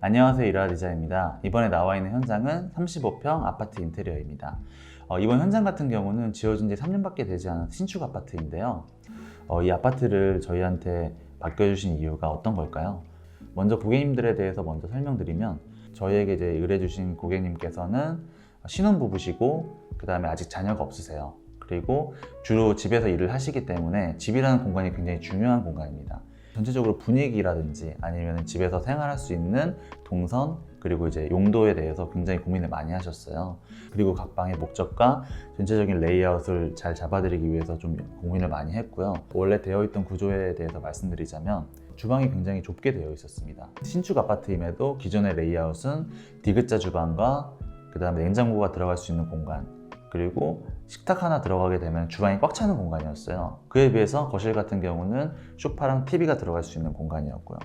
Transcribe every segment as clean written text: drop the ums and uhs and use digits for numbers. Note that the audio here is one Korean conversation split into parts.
안녕하세요, 이라아 디자인입니다. 이번에 나와 있는 현장은 35평 아파트 인테리어입니다. 이번 현장 같은 경우는 지어진 지 3년밖에 되지 않은 신축 아파트인데요. 이 아파트를 저희한테 맡겨주신 이유가 어떤 걸까요? 먼저 고객님들에 대해서 먼저 설명드리면, 저희에게 이제 의뢰주신 고객님께서는 신혼부부시고 그 다음에 아직 자녀가 없으세요. 그리고 주로 집에서 일을 하시기 때문에 집이라는 공간이 굉장히 중요한 공간입니다. 전체적으로 분위기라든지 아니면 집에서 생활할 수 있는 동선, 그리고 이제 용도에 대해서 굉장히 고민을 많이 하셨어요. 그리고 각 방의 목적과 전체적인 레이아웃을 잘 잡아드리기 위해서 좀 고민을 많이 했고요. 원래 되어 있던 구조에 대해서 말씀드리자면, 주방이 굉장히 좁게 되어 있었습니다. 신축 아파트임에도 기존의 레이아웃은 디귿자 주방과 그 다음에 냉장고가 들어갈 수 있는 공간, 그리고 식탁 하나 들어가게 되면 주방이 꽉 차는 공간이었어요. 그에 비해서 거실 같은 경우는 소파랑 TV가 들어갈 수 있는 공간이었고요.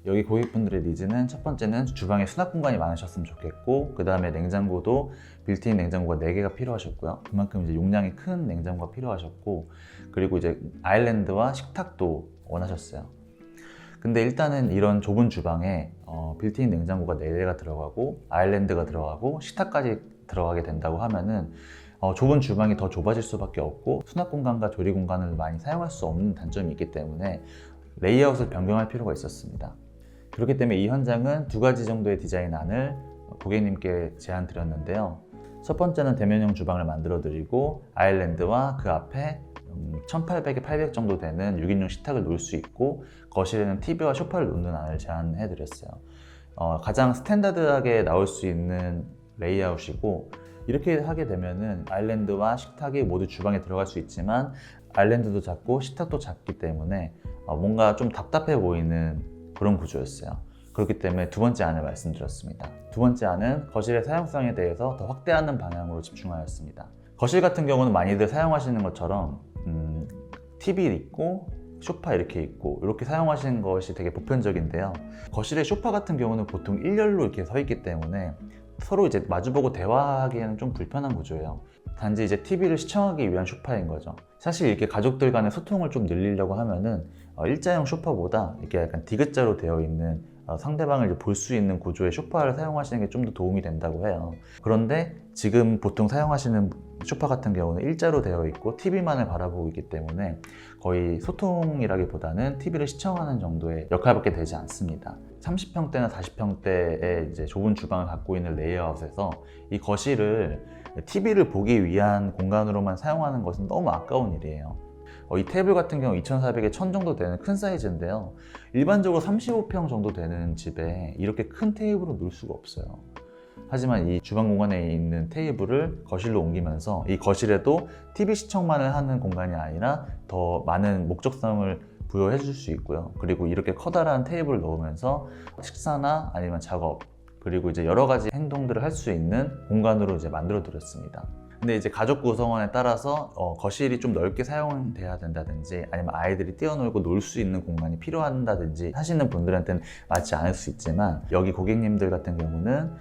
여기 고객분들의 니즈는, 첫 번째는 주방에 수납 공간이 많으셨으면 좋겠고, 그 다음에 냉장고도 빌트인 냉장고가 4개가 필요하셨고요. 그만큼 이제 용량이 큰 냉장고가 필요하셨고, 그리고 이제 아일랜드와 식탁도 원하셨어요. 근데 일단은 이런 좁은 주방에 빌트인 냉장고가 4개가 들어가고 아일랜드가 들어가고 식탁까지 들어가게 된다고 하면은 좁은 주방이 더 좁아질 수밖에 없고, 수납 공간과 조리 공간을 많이 사용할 수 없는 단점이 있기 때문에 레이아웃을 변경할 필요가 있었습니다. 그렇기 때문에 이 현장은 2가지 정도의 디자인안을 고객님께 제안 드렸는데요. 첫 번째는 대면형 주방을 만들어 드리고, 아일랜드와 그 앞에 1800에 800 정도 되는 6인용 식탁을 놓을 수 있고, 거실에는 TV와 소파를 놓는 안을 제안해 드렸어요. 가장 스탠다드하게 나올 수 있는 레이아웃이고, 이렇게 하게 되면은 아일랜드와 식탁이 모두 주방에 들어갈 수 있지만, 아일랜드도 작고 식탁도 작기 때문에 뭔가 좀 답답해 보이는 그런 구조였어요. 그렇기 때문에 2번째 안을 말씀드렸습니다. 2번째 안은 거실의 사용성에 대해서 더 확대하는 방향으로 집중하였습니다. 거실 같은 경우는 많이들 사용하시는 것처럼 TV 있고 소파 이렇게 있고 이렇게 사용하시는 것이 되게 보편적인데요. 거실의 소파 같은 경우는 보통 일렬로 이렇게 서 있기 때문에 서로 이제 마주보고 대화하기에는 좀 불편한 구조예요. 단지 이제 TV를 시청하기 위한 소파인 거죠. 사실 이렇게 가족들 간의 소통을 좀 늘리려고 하면은 일자형 소파보다 이렇게 약간 디귿자로 되어 있는 상대방을 볼 수 있는 구조의 소파를 사용하시는 게 좀 더 도움이 된다고 해요. 그런데 지금 보통 사용하시는 소파 같은 경우는 일자로 되어 있고 TV만을 바라보고 있기 때문에 거의 소통이라기보다는 TV를 시청하는 정도의 역할밖에 되지 않습니다. 30평대나 40평대의 이제 좁은 주방을 갖고 있는 레이아웃에서 이 거실을 TV를 보기 위한 공간으로만 사용하는 것은 너무 아까운 일이에요. 이 테이블 같은 경우 2400에 1000 정도 되는 큰 사이즈인데요. 일반적으로 35평 정도 되는 집에 이렇게 큰 테이블을 놓을 수가 없어요. 하지만 이 주방 공간에 있는 테이블을 거실로 옮기면서 이 거실에도 TV 시청만을 하는 공간이 아니라 더 많은 목적성을 부여해 줄 수 있고요. 그리고 이렇게 커다란 테이블을 넣으면서 식사나 아니면 작업, 그리고 이제 여러 가지 행동들을 할 수 있는 공간으로 이제 만들어 드렸습니다. 근데 이제 가족 구성원에 따라서 거실이 좀 넓게 사용돼야 된다든지, 아니면 아이들이 뛰어놀고 놀 수 있는 공간이 필요한다든지 하시는 분들한테는 맞지 않을 수 있지만, 여기 고객님들 같은 경우는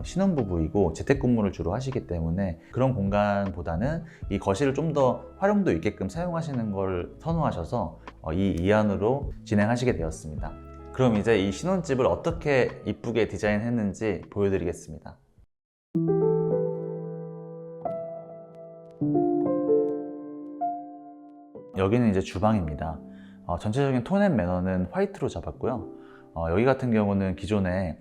신혼부부이고 재택근무를 주로 하시기 때문에 그런 공간보다는 이 거실을 좀 더 활용도 있게끔 사용하시는 걸 선호하셔서 이 이안으로 진행하시게 되었습니다. 그럼 이제 이 신혼집을 어떻게 이쁘게 디자인했는지 보여드리겠습니다. 여기는 이제 주방입니다. 전체적인 톤 앤 매너는 화이트로 잡았고요. 여기 같은 경우는 기존에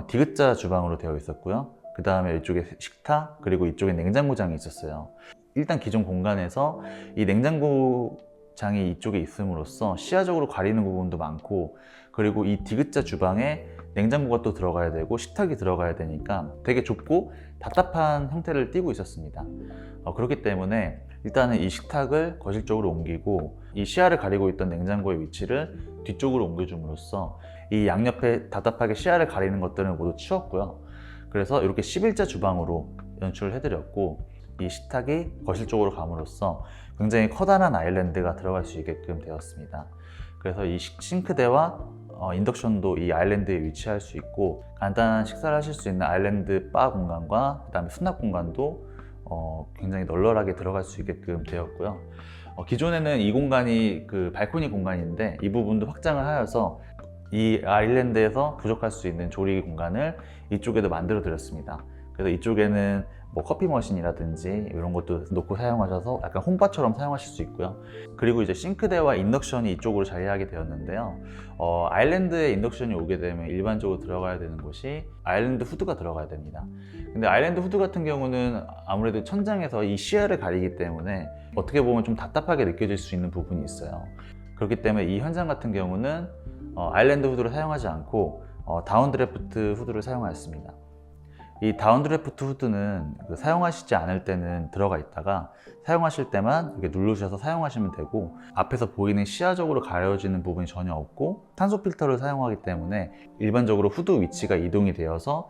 디귿자 주방으로 되어 있었고요. 그 다음에 이쪽에 식탁, 그리고 이쪽에 냉장고장이 있었어요. 일단 기존 공간에서 이 냉장고장이 이쪽에 있음으로써 시야적으로 가리는 부분도 많고, 그리고 이 디귿자 주방에 냉장고가 또 들어가야 되고 식탁이 들어가야 되니까 되게 좁고 답답한 형태를 띠고 있었습니다. 그렇기 때문에 일단은 이 식탁을 거실 쪽으로 옮기고, 이 시야를 가리고 있던 냉장고의 위치를 뒤쪽으로 옮겨줌으로써 이 양옆에 답답하게 시야를 가리는 것들은 모두 치웠고요. 그래서 이렇게 11자 주방으로 연출을 해드렸고, 이 식탁이 거실 쪽으로 감으로써 굉장히 커다란 아일랜드가 들어갈 수 있게끔 되었습니다. 그래서 이 싱크대와 인덕션도 이 아일랜드에 위치할 수 있고, 간단한 식사를 하실 수 있는 아일랜드 바 공간과 그 다음에 수납 공간도 굉장히 널널하게 들어갈 수 있게끔 되었고요. 기존에는 이 공간이 그 발코니 공간인데 이 부분도 확장을 하여서 이 아일랜드에서 부족할 수 있는 조리 공간을 이쪽에도 만들어 드렸습니다. 그래서 이쪽에는 뭐 커피 머신이라든지 이런 것도 놓고 사용하셔서 약간 홈바처럼 사용하실 수 있고요. 그리고 이제 싱크대와 인덕션이 이쪽으로 자리하게 되었는데요. 아일랜드에 인덕션이 오게 되면 일반적으로 들어가야 되는 곳이 아일랜드 후드가 들어가야 됩니다. 근데 아일랜드 후드 같은 경우는 아무래도 천장에서 이 시야를 가리기 때문에 어떻게 보면 좀 답답하게 느껴질 수 있는 부분이 있어요. 그렇기 때문에 이 현장 같은 경우는 아일랜드 후드를 사용하지 않고 다운드래프트 후드를 사용하였습니다. 이 다운드래프트 후드는 사용하시지 않을 때는 들어가 있다가 사용하실 때만 이렇게 누르셔서 사용하시면 되고, 앞에서 보이는 시야적으로 가려지는 부분이 전혀 없고 탄소 필터를 사용하기 때문에 일반적으로 후드 위치가 이동이 되어서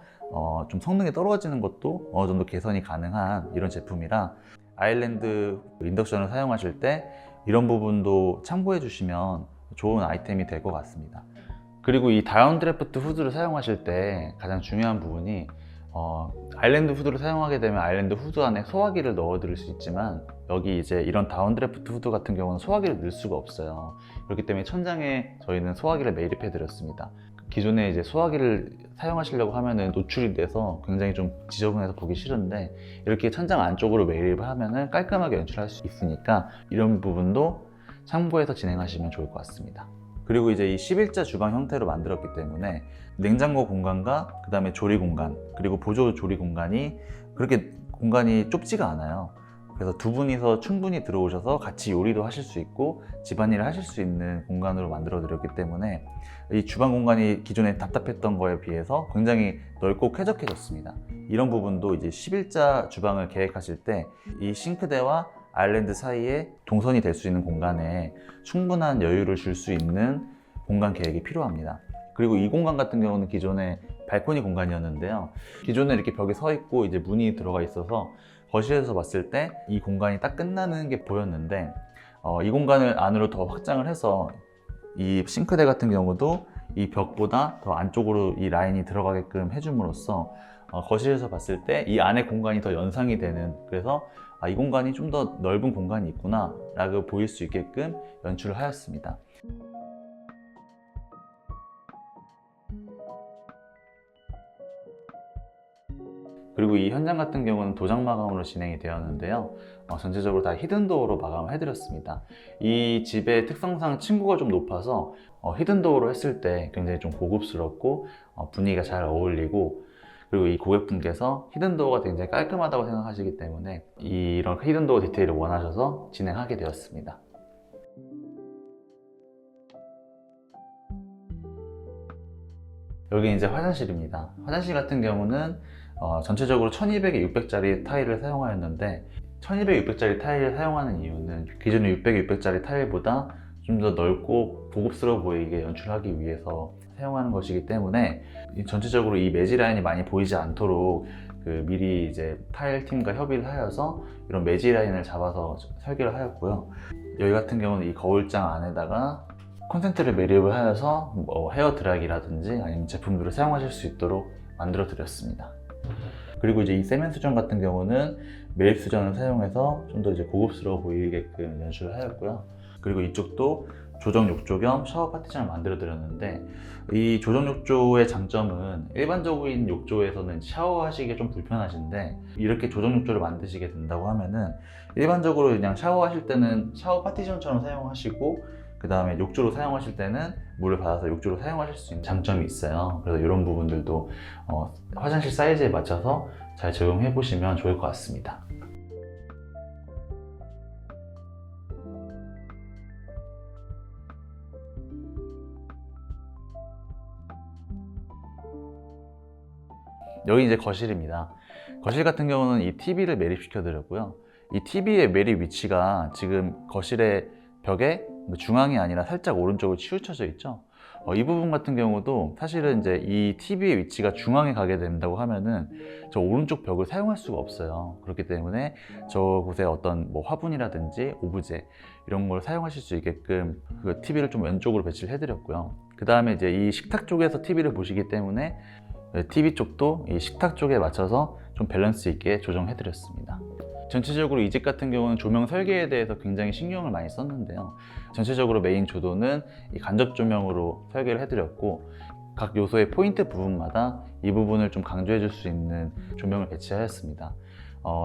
좀 성능이 떨어지는 것도 어느 정도 개선이 가능한 이런 제품이라 아일랜드 인덕션을 사용하실 때 이런 부분도 참고해 주시면 좋은 아이템이 될 것 같습니다. 그리고 이 다운드래프트 후드를 사용하실 때 가장 중요한 부분이 아일랜드 후드를 사용하게 되면 아일랜드 후드 안에 소화기를 넣어 드릴 수 있지만, 여기 이제 이런 다운드래프트 후드 같은 경우는 소화기를 넣을 수가 없어요. 그렇기 때문에 천장에 저희는 소화기를 매립해 드렸습니다. 기존에 이제 소화기를 사용하시려고 하면은 노출이 돼서 굉장히 좀 지저분해서 보기 싫은데, 이렇게 천장 안쪽으로 매립을 하면은 깔끔하게 연출할 수 있으니까 이런 부분도 참고해서 진행하시면 좋을 것 같습니다. 그리고 이제 이 11자 주방 형태로 만들었기 때문에 냉장고 공간과 그 다음에 조리 공간, 그리고 보조 조리 공간이 그렇게 공간이 좁지가 않아요. 그래서 두 분이서 충분히 들어오셔서 같이 요리도 하실 수 있고 집안일을 하실 수 있는 공간으로 만들어 드렸기 때문에 이 주방 공간이 기존에 답답했던 거에 비해서 굉장히 넓고 쾌적해졌습니다. 이런 부분도 이제 11자 주방을 계획하실 때 이 싱크대와 아일랜드 사이에 동선이 될 수 있는 공간에 충분한 여유를 줄 수 있는 공간 계획이 필요합니다. 그리고 이 공간 같은 경우는 기존에 발코니 공간이었는데요. 기존에 이렇게 벽에 서 있고 이제 문이 들어가 있어서 거실에서 봤을 때 이 공간이 딱 끝나는 게 보였는데, 이 공간을 안으로 더 확장을 해서 이 싱크대 같은 경우도 이 벽보다 더 안쪽으로 이 라인이 들어가게끔 해줌으로써 거실에서 봤을 때 이 안에 공간이 더 연상이 되는, 그래서 이 공간이 좀 더 넓은 공간이 있구나 라고 보일 수 있게끔 연출을 하였습니다. 그리고 이 현장 같은 경우는 도장 마감으로 진행이 되었는데요. 전체적으로 다 히든도어로 마감을 해드렸습니다. 이 집의 특성상 층고가 좀 높아서 히든도어로 했을 때 굉장히 좀 고급스럽고 분위기가 잘 어울리고, 그리고 이 고객분께서 히든도어가 굉장히 깔끔하다고 생각하시기 때문에 이런 히든도어 디테일을 원하셔서 진행하게 되었습니다. 여기 이제 화장실입니다. 화장실 같은 경우는 전체적으로 1200에 600짜리 타일을 사용하였는데, 1200, 600짜리 타일을 사용하는 이유는 기존의 600, 600짜리 타일보다 좀 더 넓고 고급스러워 보이게 연출하기 위해서 사용하는 것이기 때문에 전체적으로 이 매지 라인이 많이 보이지 않도록 미리 이제 타일 팀과 협의를 하여서 이런 매지 라인을 잡아서 설계를 하였고요. 여기 같은 경우는 이 거울장 안에다가 콘센트를 매립을 하여서 헤어 드라이기라든지 아니면 제품들을 사용하실 수 있도록 만들어 드렸습니다. 그리고 이제 이 세면 수전 같은 경우는 매립 수전을 사용해서 좀 더 이제 고급스러워 보이게끔 연출을 하였고요. 그리고 이쪽도 조정 욕조 겸 샤워 파티션을 만들어 드렸는데, 이 조정 욕조의 장점은 일반적인 욕조에서는 샤워하시기가 좀 불편하신데, 이렇게 조정 욕조를 만드시게 된다고 하면은 일반적으로 그냥 샤워하실 때는 샤워 파티션처럼 사용하시고, 그 다음에 욕조로 사용하실 때는 물을 받아서 욕조로 사용하실 수 있는 장점이 있어요. 그래서 이런 부분들도 화장실 사이즈에 맞춰서 잘 적용해 보시면 좋을 것 같습니다. 여기 이제 거실입니다. 거실 같은 경우는 이 TV를 매립시켜 드렸고요. 이 TV의 매립 위치가 지금 거실의 벽에 중앙이 아니라 살짝 오른쪽으로 치우쳐져 있죠. 이 부분 같은 경우도 사실은 이제 이 TV의 위치가 중앙에 가게 된다고 하면은 저 오른쪽 벽을 사용할 수가 없어요. 그렇기 때문에 저곳에 어떤 뭐 화분이라든지 오브제 이런 걸 사용하실 수 있게끔 그 TV를 좀 왼쪽으로 배치를 해드렸고요. 그 다음에 이제 이 식탁 쪽에서 TV를 보시기 때문에 TV 쪽도 이 식탁 쪽에 맞춰서 좀 밸런스 있게 조정해 드렸습니다. 전체적으로 이 집 같은 경우는 조명 설계에 대해서 굉장히 신경을 많이 썼는데요. 전체적으로 메인 조도는 이 간접 조명으로 설계를 해드렸고, 각 요소의 포인트 부분마다 이 부분을 좀 강조해 줄 수 있는 조명을 배치하였습니다.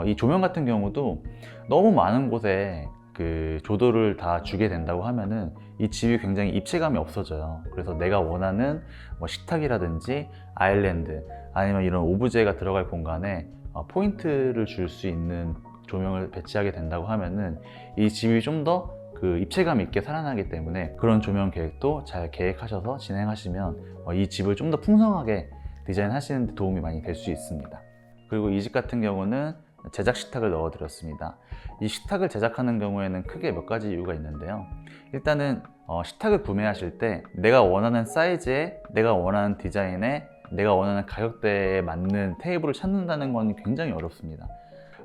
이 조명 같은 경우도 너무 많은 곳에 그 조도를 다 주게 된다고 하면은 이 집이 굉장히 입체감이 없어져요. 그래서 내가 원하는 뭐 식탁이라든지 아일랜드 아니면 이런 오브제가 들어갈 공간에 포인트를 줄 수 있는 조명을 배치하게 된다고 하면은 이 집이 좀 더 그 입체감 있게 살아나기 때문에 그런 조명 계획도 잘 계획하셔서 진행하시면 이 집을 좀 더 풍성하게 디자인하시는 데 도움이 많이 될 수 있습니다. 그리고 이 집 같은 경우는 제작 식탁을 넣어 드렸습니다. 이 식탁을 제작하는 경우에는 크게 몇 가지 이유가 있는데요. 일단은 식탁을 구매하실 때 내가 원하는 사이즈에, 내가 원하는 디자인에, 내가 원하는 가격대에 맞는 테이블을 찾는다는 건 굉장히 어렵습니다.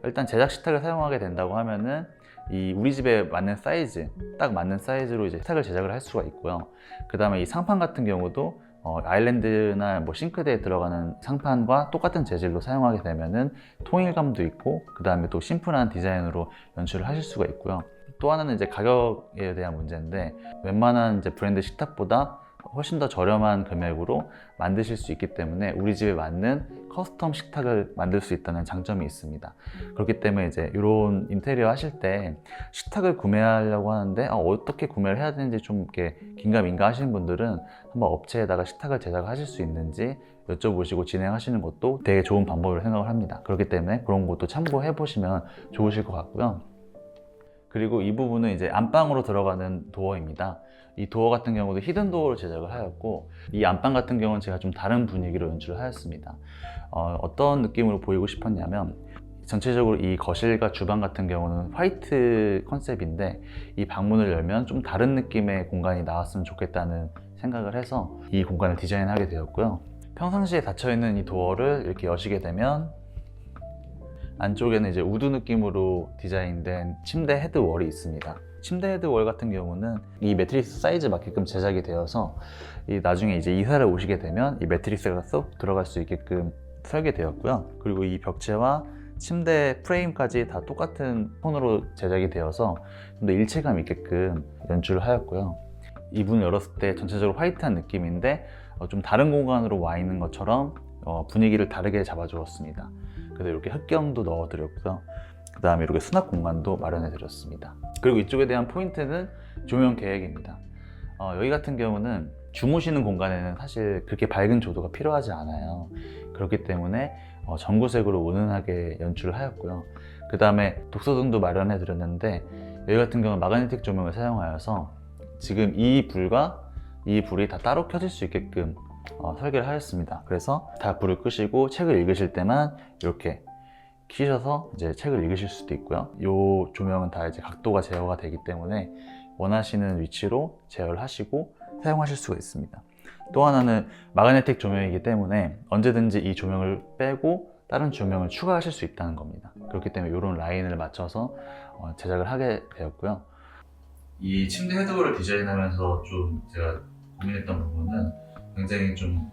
일단 제작 식탁을 사용하게 된다고 하면은 이 우리 집에 맞는 사이즈, 딱 맞는 사이즈로 이제 식탁을 제작을 할 수가 있고요. 그 다음에 이 상판 같은 경우도 아일랜드나 뭐 싱크대에 들어가는 상판과 똑같은 재질로 사용하게 되면은 통일감도 있고, 그 다음에 또 심플한 디자인으로 연출을 하실 수가 있고요. 또 하나는 이제 가격에 대한 문제인데, 웬만한 이제 브랜드 식탁보다 훨씬 더 저렴한 금액으로 만드실 수 있기 때문에 우리 집에 맞는 커스텀 식탁을 만들 수 있다는 장점이 있습니다. 그렇기 때문에 이제 이런 인테리어 하실 때 식탁을 구매하려고 하는데 어떻게 구매를 해야 되는지 좀 이렇게 긴가민가 하시는 분들은 한번 업체에다가 식탁을 제작하실 수 있는지 여쭤보시고 진행하시는 것도 되게 좋은 방법으로 생각을 합니다. 그렇기 때문에 그런 것도 참고해 보시면 좋으실 것 같고요. 그리고 이 부분은 이제 안방으로 들어가는 도어입니다. 이 도어 같은 경우도 히든 도어로 제작을 하였고, 이 안방 같은 경우는 제가 좀 다른 분위기로 연출을 하였습니다. 어떤 느낌으로 보이고 싶었냐면, 전체적으로 이 거실과 주방 같은 경우는 화이트 컨셉인데 이 방문을 열면 좀 다른 느낌의 공간이 나왔으면 좋겠다는 생각을 해서 이 공간을 디자인하게 되었고요. 평상시에 닫혀있는 이 도어를 이렇게 여시게 되면 안쪽에는 이제 우드 느낌으로 디자인된 침대 헤드월이 있습니다. 침대 헤드월 같은 경우는 이 매트리스 사이즈 맞게끔 제작이 되어서 나중에 이제 이사를 오시게 되면 이 매트리스가 쏙 들어갈 수 있게끔 설계되었고요. 그리고 이 벽체와 침대 프레임까지 다 똑같은 톤으로 제작이 되어서 좀 더 일체감 있게끔 연출을 하였고요. 이 문을 열었을 때 전체적으로 화이트한 느낌인데 좀 다른 공간으로 와 있는 것처럼 분위기를 다르게 잡아주었습니다. 그래서 이렇게 흑경도 넣어드렸고요. 그 다음에 이렇게 수납 공간도 마련해드렸습니다. 그리고 이쪽에 대한 포인트는 조명 계획입니다. 여기 같은 경우는 주무시는 공간에는 사실 그렇게 밝은 조도가 필요하지 않아요. 그렇기 때문에 전구색으로 은은하게 연출을 하였고요. 그 다음에 독서등도 마련해 드렸는데 여기 같은 경우는 마그네틱 조명을 사용하여서 지금 이 불과 이 불이 다 따로 켜질 수 있게끔 설계를 하였습니다. 그래서 다 불을 끄시고 책을 읽으실 때만 이렇게 키셔서 이제 책을 읽으실 수도 있고요. 이 조명은 다 이제 각도가 제어가 되기 때문에 원하시는 위치로 제어를 하시고 사용하실 수가 있습니다. 또 하나는 마그네틱 조명이기 때문에 언제든지 이 조명을 빼고 다른 조명을 추가하실 수 있다는 겁니다. 그렇기 때문에 이런 라인을 맞춰서 제작을 하게 되었고요. 이 침대 헤드월을 디자인하면서 좀 제가 고민했던 부분은 굉장히 좀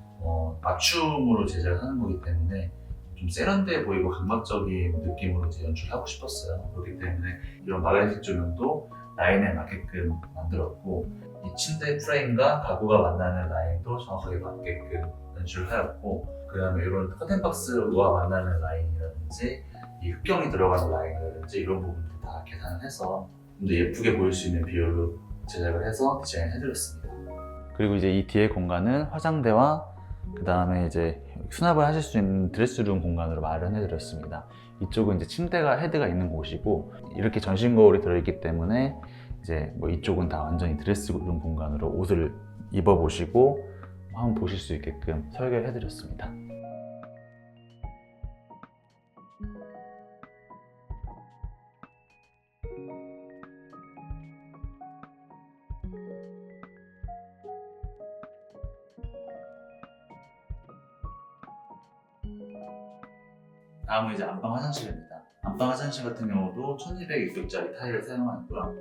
맞춤으로 제작을 하는 거기 때문에 좀 세련돼 보이고 감각적인 느낌으로 제 연출하고 싶었어요. 그렇기 때문에 이런 마그네틱 조명도 라인에 맞게끔 만들었고, 이 침대 프레임과 가구가 만나는 라인도 정확하게 맞게끔 연출을 하였고, 그 다음에 이런 커튼박스와 만나는 라인이라든지 이 흑경이 들어가는 라인이라든지 이런 부분들 다 계산을 해서 좀 더 예쁘게 보일 수 있는 비율로 제작을 해서 디자인해드렸습니다. 그리고 이제 이 뒤에 공간은 화장대와 그 다음에 이제 수납을 하실 수 있는 드레스룸 공간으로 마련해드렸습니다. 이쪽은 이제 침대가 헤드가 있는 곳이고 이렇게 전신 거울이 들어있기 때문에 이제 뭐 이쪽은 다 완전히 드레스룸 공간으로 옷을 입어보시고 한번 보실 수 있게끔 설계를 해드렸습니다. 다음은 이제 안방 화장실입니다. 안방 화장실 같은 경우도 1200입도짜리 타일을 사용하고요.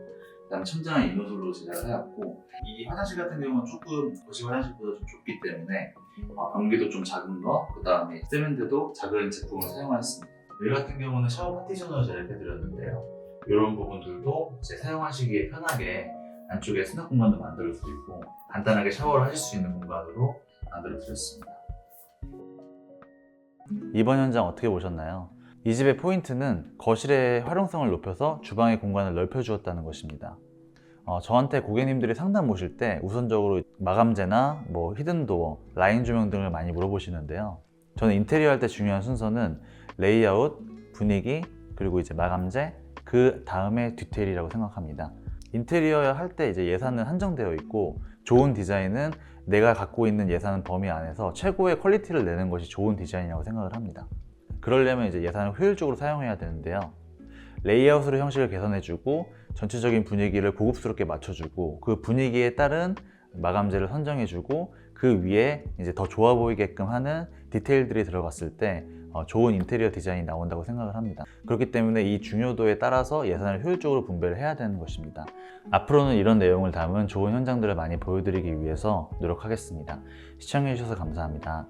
그다음 천장은 인호술로 제작을 하였고, 이 화장실 같은 경우는 조금 거실 화장실보다 좀 좁기 때문에 변기도 좀 작은 거, 그 다음에 세면대도 작은 제품을 사용하였습니다. 여기 같은 경우는 샤워 파티션으로 제작해드렸는데요. 이런 부분들도 이제 사용하시기에 편하게 안쪽에 수납 공간도 만들어드리고 간단하게 샤워를 하실 수 있는 공간으로 만들어드렸습니다. 이번 현장 어떻게 보셨나요? 이 집의 포인트는 거실의 활용성을 높여서 주방의 공간을 넓혀주었다는 것입니다. 저한테 고객님들이 상담 오실 때 우선적으로 마감재나 히든도어, 라인 조명 등을 많이 물어보시는데요. 저는 인테리어 할 때 중요한 순서는 레이아웃, 분위기, 그리고 이제 마감재, 그 다음에 디테일이라고 생각합니다. 인테리어 할 때 이제 예산은 한정되어 있고 좋은 디자인은 내가 갖고 있는 예산 범위 안에서 최고의 퀄리티를 내는 것이 좋은 디자인이라고 생각을 합니다. 그러려면 이제 예산을 효율적으로 사용해야 되는데요. 레이아웃으로 형식을 개선해주고 전체적인 분위기를 고급스럽게 맞춰주고 그 분위기에 따른 마감재를 선정해주고 그 위에 이제 더 좋아 보이게끔 하는 디테일들이 들어갔을 때 좋은 인테리어 디자인이 나온다고 생각을 합니다. 그렇기 때문에 이 중요도에 따라서 예산을 효율적으로 분배를 해야 되는 것입니다. 앞으로는 이런 내용을 담은 좋은 현장들을 많이 보여드리기 위해서 노력하겠습니다. 시청해주셔서 감사합니다.